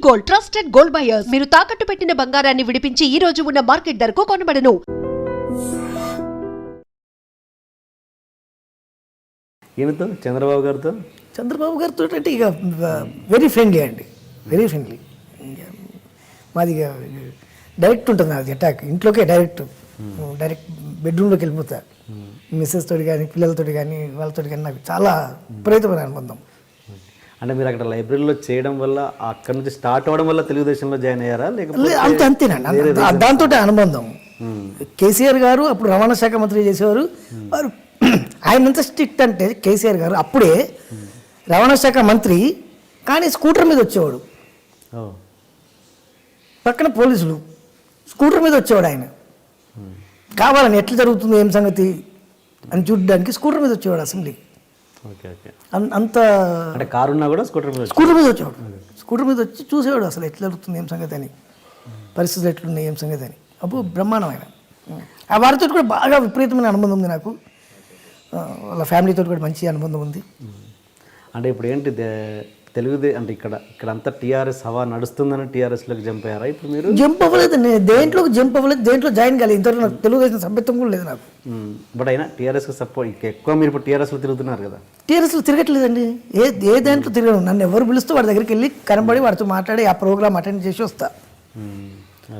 Gold, trusted gold buyers. మీరు తాకట్టు పెట్టిన బంగారాన్ని విడిపించి ఈ రోజు ఉన్న మార్కెట్ ధరకు కొనబడను. ఈయనతో చంద్రబాబు గారితో అంటే ఇక వెరీ ఫ్రెండ్లీ అండి, వెరీ ఫ్రెండ్లీ. మాది ఇక డైరెక్ట్ ఉంటుంది అది అటాక్, ఇంట్లోకే డైరెక్ట్ బెడ్రూమ్లోకి వెళ్ళిపోతా. మిస్సెస్ తోటి కానీ పిల్లలతో కానీ వాళ్ళతో కానీ నాకు చాలా విపరీతమైన అనుబంధం. అంటే మీరు అక్కడ లైబ్రరీలో చేయడం వల్ల అక్కడ నుంచి స్టార్ట్ అవ్వడం వల్ల తెలుగుదేశంలో జాయిన్ అయ్యారా లేకపోతే అంతేనండి, దాంతో అనుబంధం. కేసీఆర్ గారు అప్పుడు రవాణా శాఖ మంత్రి చేసేవారు. వారు ఆయన ఎంత స్ట్రిక్ట్ అంటే కేసీఆర్ గారు అప్పుడే రవాణా శాఖ మంత్రి కానీ స్కూటర్ మీద వచ్చేవాడు, పక్కన పోలీసులు, స్కూటర్ మీద వచ్చేవాడు. ఆయన కావాలని ఎట్లా జరుగుతుంది ఏం సంగతి అని చూడడానికి స్కూటర్ మీద వచ్చేవాడు అసెంబ్లీకి. అంత అంటే కారు ఉన్నా కూడా స్కూటర్ మీద వచ్చేవాడు. స్కూటర్ మీద వచ్చి చూసేవాడు అసలు ఎట్లా జరుగుతుంది ఏం సంగతి అని, పరిస్థితులు ఎట్లున్నాయి ఏం సంగతి అని. అప్పుడు బ్రహ్మాండమైన ఆ వారితో కూడా బాగా విపరీతమైన అనుబంధం ఉంది నాకు. వాళ్ళ ఫ్యామిలీతో కూడా మంచి అనుబంధం ఉంది. అంటే ఇప్పుడు ఏంటి అంటే ఇక్కడ అంతా టీఆర్ఎస్ హవా నడుస్తుందని టీఆర్ఎస్లోకి జంప్ అయ్యారా? ఇప్పుడు మీరు జంప్ అవ్వలేదు, నేను దేంట్లోకి జంప్ అవ్వలేదు, దేంట్లో జాయిన్ కాలేదు. ఇంతవరకు నాకు తెలుగుదేశం సభ్యత్వం కూడా లేదు నాకు. బట్ అయినా టీఆర్ఎస్కి సపోర్ట్ ఎక్కువ. మీరు ఇప్పుడు టీఆర్ఎస్లో తిరుగుతున్నారు కదా? టీఆర్ఎస్లో తిరగట్లేదండి, ఏ దాంట్లో తిరగను. నన్ను ఎవరు పిలుస్తూ వాడి దగ్గరికి వెళ్ళి కనబడి వాడితో మాట్లాడి ఆ ప్రోగ్రామ్ అటెండ్ చేసి వస్తా.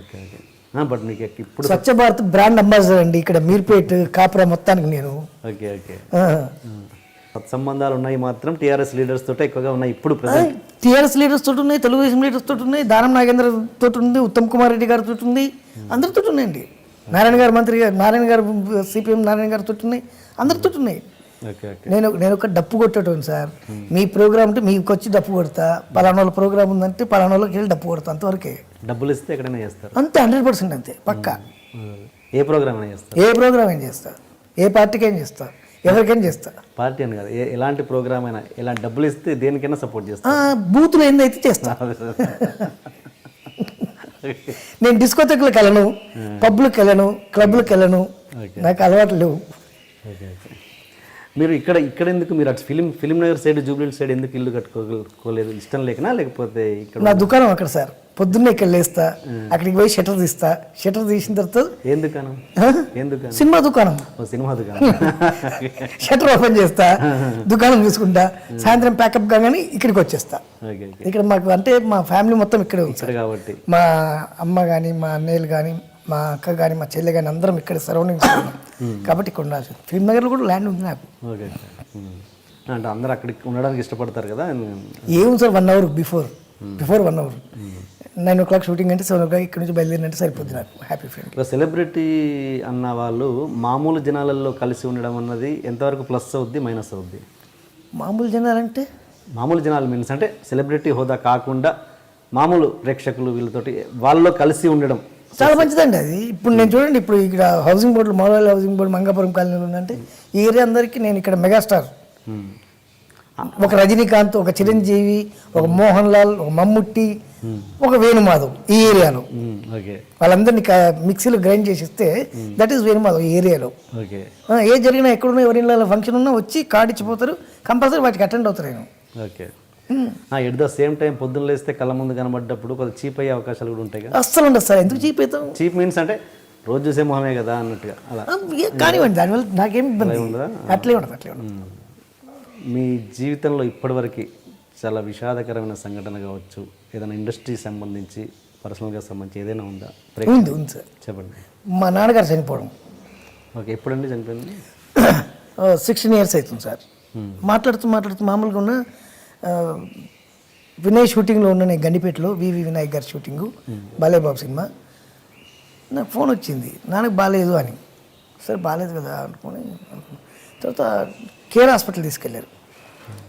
Okay okay. బట్ మీకు ఇప్పుడు స్వచ్ఛ భారత్ బ్రాండ్ అంబాసిడర్ అండి ఇక్కడ మీర్పేట్ కాపురా మొత్తానికి నేను. Okay okay. సత్సంబంధాలు ఉన్నాయి మాత్రం టీఆర్ఎస్ లీడర్స్ తోటే ఎక్కువగా ఉన్నాయి ఇప్పుడు. టీఆర్ఎస్ లీడర్స్ తోటి ఉన్నాయి, తెలుగుదేశం లీడర్స్ తోటి ఉన్నాయి, దానం నాగేంద్ర తోటి ఉంది, ఉత్తమ్ కుమార్ రెడ్డి గారి తోటి ఉంది, అందరితో ఉన్నాయండి. నారాయణ గారు మంత్రి గారు, నారాయణ గారు సిపిఎం నారాయణ గారి తోటి ఉన్నాయి, అందరితో ఉన్నాయి. నేను ఒక డప్పు కొట్టేటోను సార్. మీ ప్రోగ్రామ్ అంటే మీకు వచ్చి డప్పు కొడతా, పలానా వాళ్ళ ప్రోగ్రామ్ ఉందంటే పలానా వాళ్ళకి వెళ్ళి డప్పు కొడతా, అంతవరకే. డబ్బులు ఇస్తే ఎక్కడైనా చేస్తారు అంతే, 100% అంతే పక్కా. ఏ ప్రోగ్రామ్ అయినా చేస్తారు, ఏ ప్రోగ్రామ్ ఏం చేస్తా, ఏ పార్టీకి ఏం చేస్తా, ఎవరికైనా చేస్తా. పార్టీ అని కాదు, ఎలాంటి ప్రోగ్రామ్ అయినా, ఎలాంటి డబ్బులు ఇస్తే దేనికైనా సపోర్ట్ చేస్తా. బూతులు ఏందైతే చేస్తా. నేను డిస్కోథెక్లకు వెళ్ళను, పబ్లకు వెళ్ళను, క్లబ్లకు వెళ్ళను, నాకు అలవాటు లేవు. మీరు ఇక్కడ ఎందుకు మీరు అటు film Nagar side Jubilee side ఎందుకు ఇల్లు కట్టుకోలేదు? ఇష్టం లేకనా లేకపోతే ఇక్కడ నా దుకాణం అక్కడ సార్. పొద్దున్నే ఇక్కడ లేస్తా, అక్కడికి పోయి షటర్ తీస్తా, షటర్ తీసిన తర్వాత సినిమా దుకాణం షటర్ ఓపెన్ చేస్తా, దుకాణం చూసుకుంటా, సాయంత్రం ప్యాకప్ కాగానే ఇక్కడికి వచ్చేస్తా. ఇక్కడ మాకు అంటే మా ఫ్యామిలీ మొత్తం ఇక్కడే ఉంది కాబట్టి మా అమ్మ కానీ మా అన్నయ్యలు కానీ మా అక్క కానీ మా చెల్లె కానీ అందరం ఇక్కడ సరౌండింగ్స్ కాబట్టి ఇక్కడ ఉండాల్సి. ఫిల్మ్ నగర్లో కూడా ల్యాండ్ ఉంది నాకు. అంటే అందరూ అక్కడికి ఉండడానికి ఇష్టపడతారు కదా? ఏముంది sir, 1 hour before 1 hour 9 o'clock shooting అంటే 7 o'clock ఇక్కడ నుంచి బయలుదేరినట్టు సరిపోతుంది నాకు. Happy friend. సెలబ్రిటీ అన్న వాళ్ళు మామూలు జనాలలో కలిసి ఉండడం అన్నది ఎంతవరకు ప్లస్ అవుద్ది మైనస్ అవుద్ది? మామూలు జనాలంటే మామూలు జనాలు మీన్స్ అంటే సెలబ్రిటీ హోదా కాకుండా మామూలు ప్రేక్షకులు వీళ్ళతోటి వాళ్ళలో కలిసి ఉండడం చాలా మంచిదండి అది. ఇప్పుడు నేను చూడండి, ఇప్పుడు ఇక్కడ housing board, model housing board Mangapuram కాలనీలో ఉందంటే ఈ ఏరియా అందరికీ నేను ఇక్కడ మెగాస్టార్. ఒక రజనీకాంత్, ఒక చిరంజీవి, ఒక మోహన్ లాల్, ఒక మమ్ముట్టి, ఒక వేణుమాధవ్ ఈ ఏరియాలో. వాళ్ళందరినీ మిక్సీలో గ్రైండ్ చేసి ఇస్తే దట్ ఈస్ వేణుమాధవ్ ఈ ఏరియాలో. ఏ జరిగినా ఎక్కడున్నా ఎవరి ఫంక్షన్ ఉన్నా వచ్చి కార్డు ఇచ్చిపోతారు, కంపల్సరీ వాటికి అటెండ్ అవుతారు. నేను ఎట్ ద సేమ్ టైం పొద్దున్న లేస్తే కళ్ళ ముందు కనబడ్డప్పుడు కొంచెం చీప్ అయ్యే అవకాశాలు కూడా ఉంటాయి కదా? అస్సలు ఉండదు సార్. ఎందుకు చీప్ అవుతాం? చీప్ మీన్స్ అంటే రోజు చూసే మొహమే కదా అన్నట్టుగా అలా కానివ్వండి, దానివల్ల నాకేం ఇబ్బంది ఉండదు. అట్లే ఉండదు. మీ జీవితంలో ఇప్పటివరకు చాలా విషాదకరమైన సంఘటన కావచ్చు, ఏదైనా ఇండస్ట్రీ సంబంధించి పర్సనల్గా సంబంధించి ఏదైనా ఉందా? ఉంది సార్. చెప్పండి. మా నాన్నగారు చనిపోవడం. ఓకే. ఎప్పుడండి చనిపోయింది? 16 years అవుతుంది సార్. మాట్లాడుతూ మామూలుగా ఉన్న వినయ్ షూటింగ్లో ఉన్న నేను గండిపేటలో వివి వినాయక్ గారి షూటింగు, బాలేబాబు సినిమా. నాకు ఫోన్ వచ్చింది, నాన్నకు బాగాలేదు అని. సరే బాగాలేదు కదా అనుకుని తర్వాత కేర్ హాస్పిటల్ తీసుకెళ్ళారు.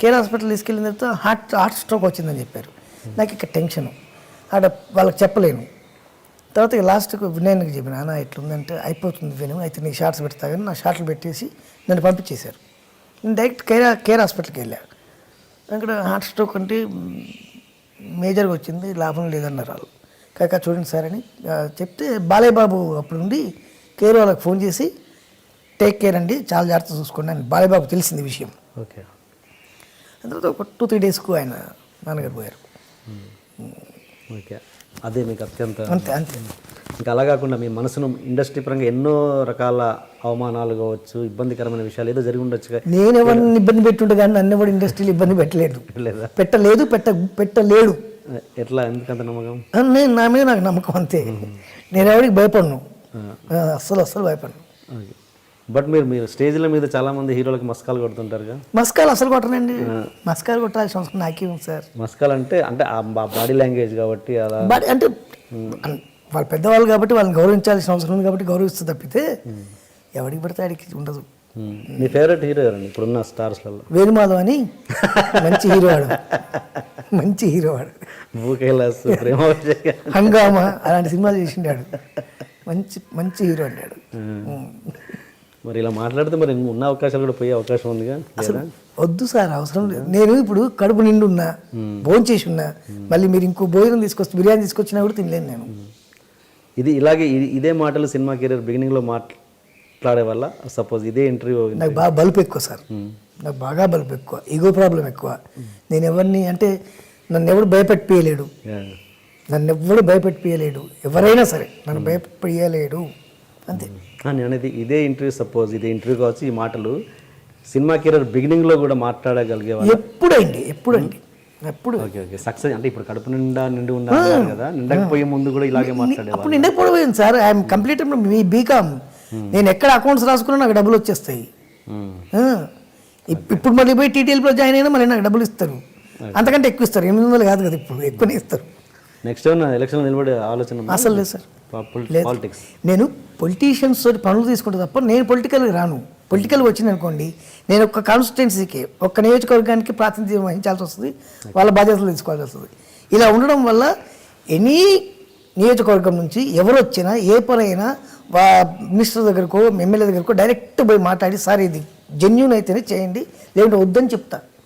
కేర్ హాస్పిటల్ తీసుకెళ్ళిన తర్వాత హార్ట్ స్ట్రోక్ వచ్చిందని చెప్పారు. నాకు ఇక్కడ టెన్షను, అక్కడ వాళ్ళకి చెప్పలేను. తర్వాత ఇక లాస్ట్కి వినయన్కి చెప్పిన, అన్న ఎట్లుందంటే అయిపోతుంది విను, అయితే నీ షార్ట్స్ పెడతా కానీ నా షార్ట్లు పెట్టేసి నన్ను పంపించేశారు. నేను డైరెక్ట్ కేర్ హాస్పిటల్కి వెళ్ళా. అక్కడ హార్ట్ స్ట్రోక్ అంటే మేజర్గా వచ్చింది, లాభం లేదన్నారు వాళ్ళు. కాక చూడండి సార్ అని చెప్తే బాలేబాబు అప్పుడు నుండి కేర్ వాళ్ళకి ఫోన్ చేసి టేక్ కేర్ అండి, చాలా జాగ్రత్త చూసుకోండి అని బాలేబాబు తెలిసింది విషయం. ఓకే. తర్వాత ఒక 2-3 days ఆయన నాన్నగారు పోయారు. ఓకే, అదే మీకు అత్యంత. అంతే అంతే. ఇంకా అలా కాకుండా మీ మనసును ఇండస్ట్రీ పరంగా ఎన్నో రకాల అవమానాలు కావచ్చు, ఇబ్బందికరమైన విషయాలు ఏదో జరిగి ఉండొచ్చుగా. నేను ఎవరిని ఇబ్బంది పెట్టుంటే కానీ నన్ను ఎవరు ఇండస్ట్రీలో ఇబ్బంది పెట్టలేదు. లేదా? పెట్టలేడు. ఎట్లా, ఎందుకంత నమ్మకం? నేను నా మీద నాకు నమ్మకం అంతే. నేను ఎవరికి భయపడను, అస్సలు భయపడను. ఓకే, బట్ మీరు స్టేజ్ల మీద చాలా మంది హీరోలకు మస్కాలు కొడుతుంటారుగా. మస్కాలు అసలు కొట్టనండి. మస్కాలు కొట్టాల్సిన అవసరం నాకేం సార్. మస్కాలు అంటే ఆ బాడీ లాంగ్వేజ్ కాబట్టి అలా అంటే వాళ్ళు పెద్దవాళ్ళు కాబట్టి వాళ్ళని గౌరవించాల్సిన అవసరం ఉంది కాబట్టి గౌరవిస్తూ తప్పితే ఎవరికి పడితే ఆడికి ఉండదు. మీ ఫేవరెట్ హీరో ఎవరండి ఇప్పుడున్న స్టార్స్లలో? వేణుమాధవ్ అని మంచి హీరో వాడు. భూకైలాస్, ప్రేమ, హంగామా అలాంటి సినిమాలు చేసిండాడు. మంచి హీరో అన్నాడు. మరి ఇలా మాట్లాడితే మరి ఉన్న అవకాశాలు కూడా పోయే అవకాశం ఉందిగా. వద్దు సార్, అవసరం లేదు. నేను ఇప్పుడు కడుపు నిండు ఉన్నా, భోజనం చేసి ఉన్నా, మళ్ళీ మీరు ఇంకో భోజనం తీసుకొచ్చి బిర్యానీ తీసుకొచ్చినా కూడా తినలేను నేను. ఇలాగే ఇదే మాటలు సినిమా కెరీర్ బిగినింగ్లో మాట్లాడే వల్ల సపోజ్ ఇదే ఇంటర్వ్యూ నాకు బాగా బలుపు ఎక్కువ సార్. నాకు బాగా బలుపు ఎక్కువ, ఈగో ప్రాబ్లం ఎక్కువ. నేను ఎవరిని అంటే నన్ను ఎవడు భయపెట్టియలేడు, ఎవరైనా సరే నన్ను భయపెట్టియలేడు అంతే. నేను అనేది ఇదే ఇంటర్వ్యూ, సపోజ్ ఇదే ఇంటర్వ్యూ కావచ్చు, ఈ మాటలు సినిమా కెరీర్ బిగినింగ్లో కూడా మాట్లాడగలిగేవాళ్ళు? ఎప్పుడు ఓకే ఓకే, సక్సెస్ అంటే ఇప్పుడు కడుపు నిండి ఉండాలి కదా, నిండకపోయే ముందు కూడా ఇలాగే మాట్లాడేవాళ్ళు? అప్పుడు నిండకపోయింది సార్. I'm complete BCom. నేను ఎక్కడ అకౌంట్స్ రాసుకున్నా నాకు డబ్బులు వచ్చేస్తాయి. ఇప్పుడు మళ్ళీ పోయి టీటీఎల్లో జాయిన్ అయినా మళ్ళీ నాకు డబ్బులు ఇస్తారు. అంతకంటే ఎక్కువ ఇస్తారు. 800 కాదు కదా, ఇప్పుడు ఎక్కువనే ఇస్తారు. నెక్స్ట్ ఏమన్నా ఎలక్షన్ నిలబడే ఆలోచన? అసలు లేదు సార్. పాలిటిక్స్ నేను పొలిటీషియన్స్ తోటి పనులు తీసుకుంటే తప్ప నేను పొలిటికల్గా రాను. పొలిటికల్గా వచ్చింది అనుకోండి, నేను ఒక్క కాన్స్టిట్యున్సీకి, ఒక్క నియోజకవర్గానికి ప్రాతినిధ్యం వహించాల్సి వస్తుంది, వాళ్ళ బాధ్యతలు తీసుకోవాల్సి వస్తుంది. ఇలా ఉండడం వల్ల ఎనీ నియోజకవర్గం నుంచి ఎవరు వచ్చినా ఏ పనైనా మినిస్టర్ దగ్గరకో ఎమ్మెల్యే దగ్గరకో డైరెక్ట్ పోయి మాట్లాడి, సార్ ఇది జెన్యూన్ అయితేనే చేయండి, లేదంటే వద్దని చెప్తా.